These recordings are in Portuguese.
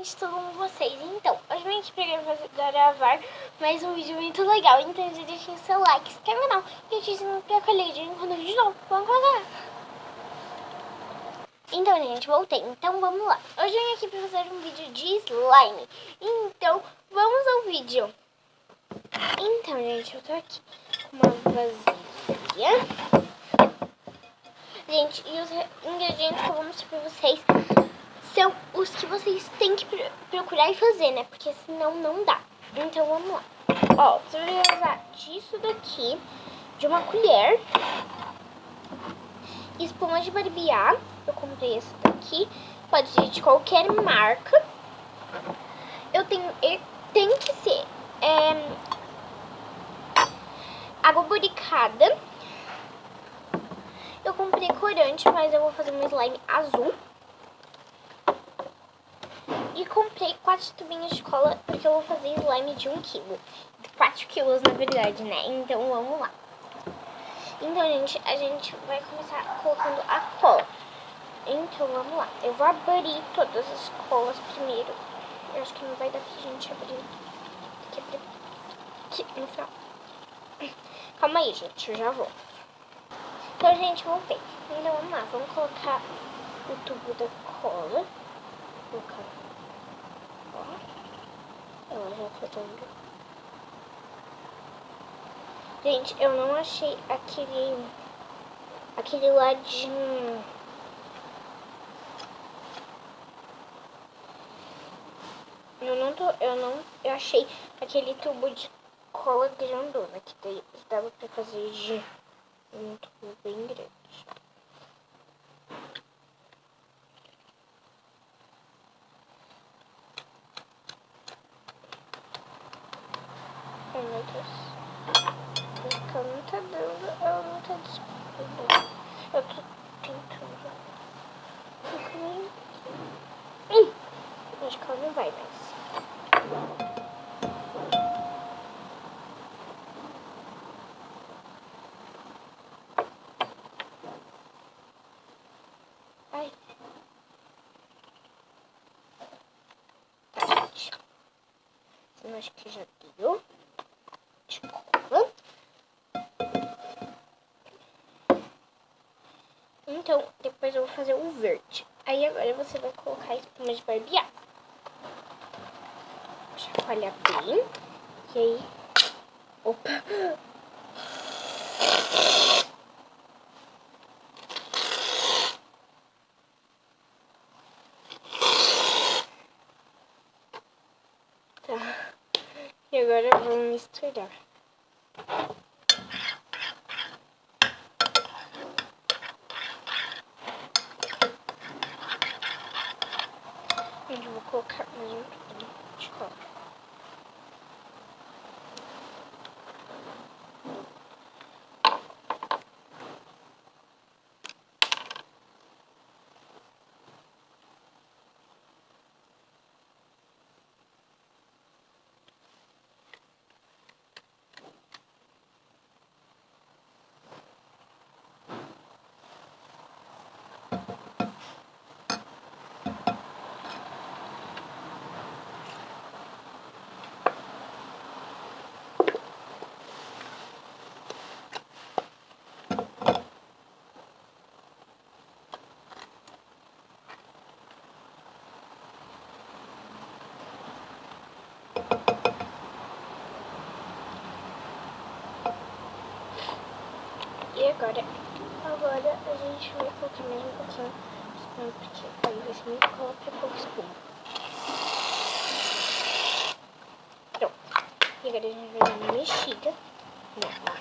gente, tudo com vocês? Então, hoje eu vim aqui pra gravar mais um vídeo muito legal. Então, já deixem o seu like, se inscreve no canal e ativem pra colher quando de novo. Vamos começar! Então, gente, voltei. Então, vamos lá. Hoje eu vim aqui pra fazer um vídeo de slime. Então, vamos ao vídeo. Então, gente, eu tô aqui com uma vasilha. Gente, e os ingredientes que eu vou mostrar pra vocês são os que vocês têm que procurar e fazer, né? Porque senão não dá. Então, vamos lá. Ó, você vai usar disso daqui, de uma colher. Espuma de barbear. Eu comprei esse daqui. Pode ser de qualquer marca. Tem que ser água boricada. Eu comprei corante, mas eu vou fazer um slime azul. E comprei 4 tubinhos de cola, porque eu vou fazer slime de 1 kg. 4 quilos, na verdade, né? Então, vamos lá. Então, gente, a gente vai começar colocando a cola. Então, vamos lá. Eu vou abrir todas as colas primeiro. Eu acho que não vai dar pra gente abrir. Tem que abrir aqui no final. Calma aí, gente, eu já vou. Então, gente, voltei. Então, vamos lá. Vamos colocar o tubo da cola. Vou colocar. Ó. Ela já tá dando. Gente, eu não achei aquele ladinho. Eu achei aquele tubo de cola grandona, que daí dava pra fazer de um tubo bem grande. Ai, meu Deus. Ela não tá dando, ela não tá disponível. Eu tô tentando. Acho que ela não vai mais. Ai. Tá, gente. Eu acho que já deu. Desculpa. Então, depois eu vou fazer o verde. Aí agora você vai colocar a espuma de barbear. Chacoalhar bem. E aí... Opa! Tá. E agora vamos misturar. Eu vou colocar mais um pouquinho de cola. E agora a gente vai colocar mais um pouquinho de espuma, porque aí vai ser muito cola pra pouco espuma. Pronto. E agora a gente vai dar uma mexida nela.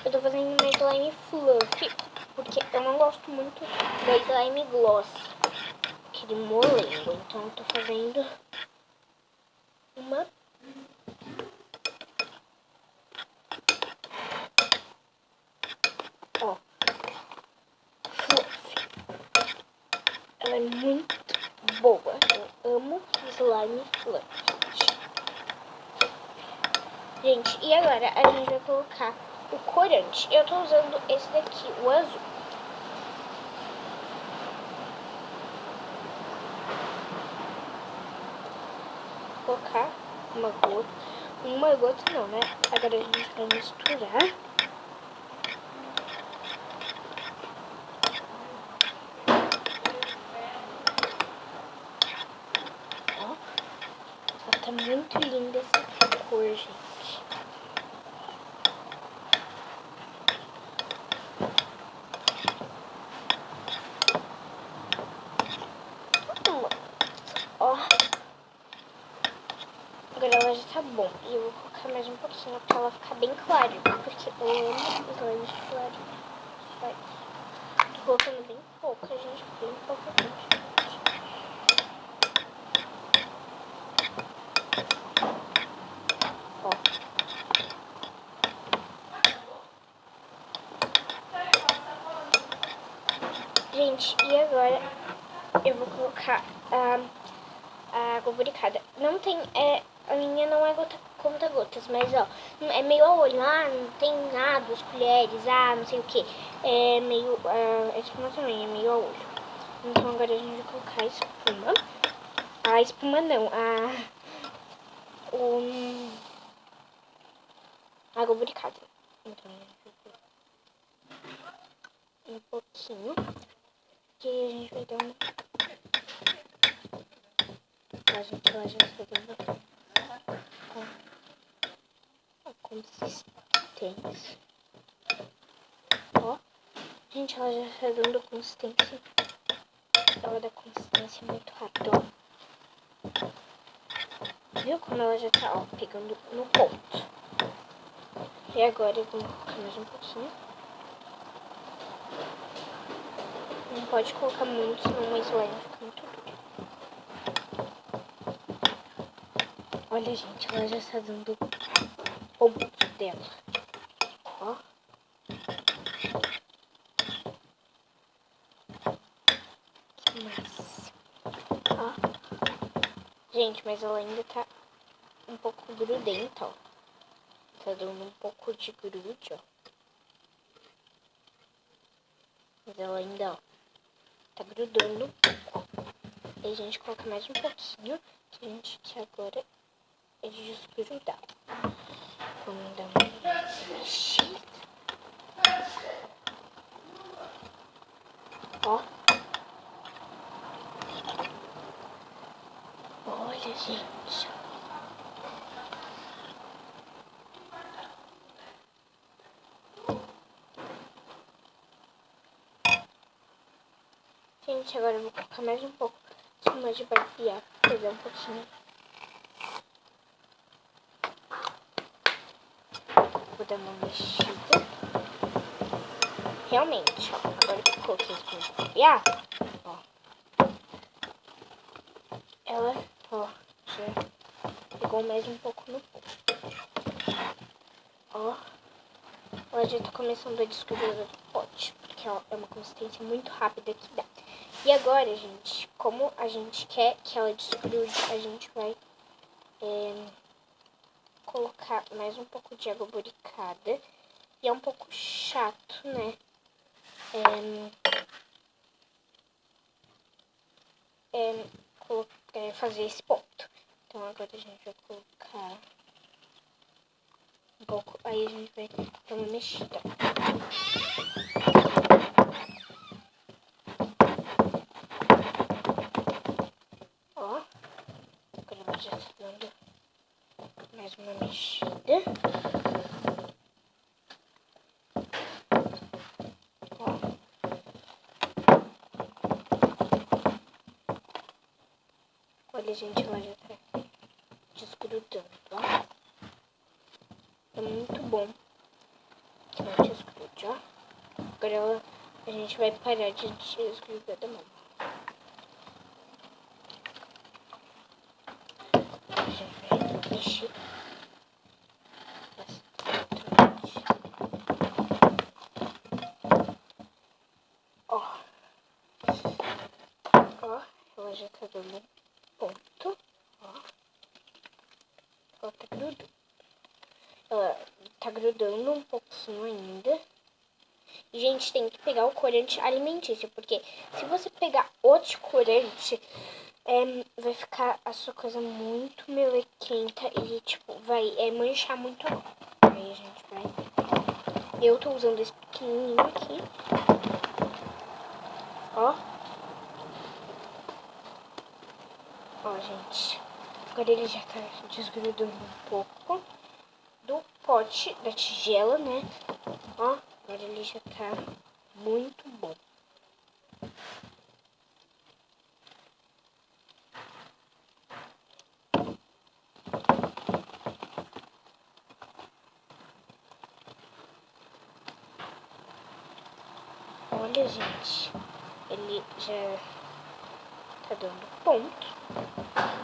Eu tô fazendo uma slime fluffy, porque eu não gosto muito da slime gloss, aquele molengo. Então eu tô fazendo uma... Ó, fluffy. Ela é muito boa. Eu amo slime fluffy. Gente, e agora a gente vai colocar o corante. Eu tô usando esse daqui, o azul. colocar uma gota. Uma gota não, né? Agora a gente vai misturar. Ó, tá muito linda essa cor, gente. Ó. Agora ela já tá bom. E eu vou colocar mais um pouquinho pra ela ficar bem clara. Porque eu amo os lábios claros. Tô colocando bem pouca, gente. Bem pouca, gente. Ó. Gente, e agora eu vou colocar a água boricada. Não tem, a minha não é conta-gotas, mas ó, é meio a olho, não tem nada, 2 colheres, não sei o que. É meio, a espuma também é meio a olho. Então agora a gente vai colocar a espuma. A espuma não, a água boricada. Então a gente vai colocar um pouquinho. Que a gente vai dar uma... A gente vai já sabendo a consistência. Ó, gente, ela já está dando a consistência. Ela dá consistência muito rápido, ó. Viu como ela já tá, ó, pegando no ponto. E agora eu vou colocar mais um pouquinho. Não pode colocar muito, senão o slime fica muito duro. Olha, gente, ela já está dando o ponto dela. Ó. Que massa. Ó. Gente, mas ela ainda tá um pouco grudenta, ó. Tá dando um pouco de grude, ó. Mas ela ainda, ó, tá grudando um pouco. Aí a gente coloca mais um pouquinho, que a gente quer agora é desgrudar. Vamos dar uma mexida. Ó. Olha, gente. Gente, agora eu vou colocar mais um pouco de espuma de barbear. Pegar um pouquinho. Vou dar uma mexida. Realmente, ó. Agora que eu coloquei a espuma de barbear, ó. Ela, ó, já pegou mais um pouco no ponto. Ó. Ela já tá começando a desgrudar do pote, porque ela é uma consistência muito rápida que dá. E agora, gente, como a gente quer que ela desgrude, a gente vai colocar mais um pouco de água boricada. E é um pouco chato, né? Fazer esse ponto. Então agora a gente vai colocar um pouco, aí a gente vai dar uma mexida. Ó, agora ela já está dando mais uma mexida. Ó. Olha, gente, ela já tá desgrudando, ó. É muito bom que não desgrude, ó. Agora a gente vai parar de desgrudar da mão. A gente vai mexer bastante. Ó. Ó, ela já tá dando um ponto. Ó. Ela tá grudando. Ela tá grudando um pouquinho ainda. E, gente, tem que pegar o corante alimentício, porque se você pegar outro corante, vai ficar a sua coisa muito melequenta e, tipo, vai manchar muito a mão. Aí a gente vai... Eu tô usando esse pequenininho aqui. Ó. Ó, gente. Agora ele já tá desgrudando um pouco do pote, da tigela, né? Ó, agora ele já tá muito bom. Olha, gente, ele já tá dando ponto.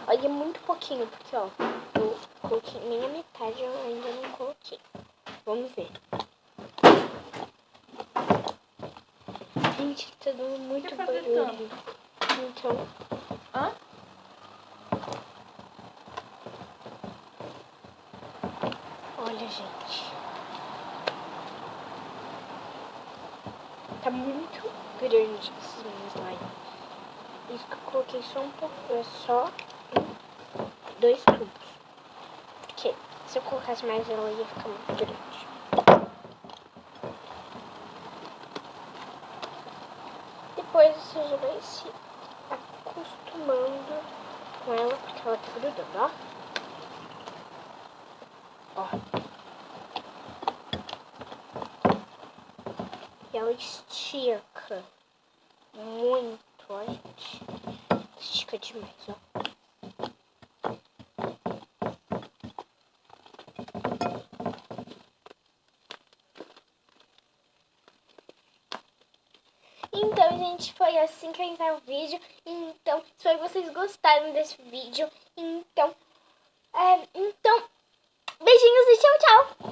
Olha, muito pouquinho, porque, ó, eu coloquei nem a metade, eu ainda não coloquei. Vamos ver. Gente, tá dando muito barulho. Então... Hã? Olha, gente. Tá muito grande esses meus slime. Isso que eu coloquei só um pouco, é só 2 tubos. Porque se eu colocasse mais ela ia ficar muito grande. Depois você já vai se acostumando com ela, porque ela tá grudando, ó. Ó. E ela estica muito, ó, gente. Estica demais, ó. Então, gente, foi assim que eu encerro o vídeo. Então, espero que vocês gostaram desse vídeo. Então, beijinhos e tchau, tchau!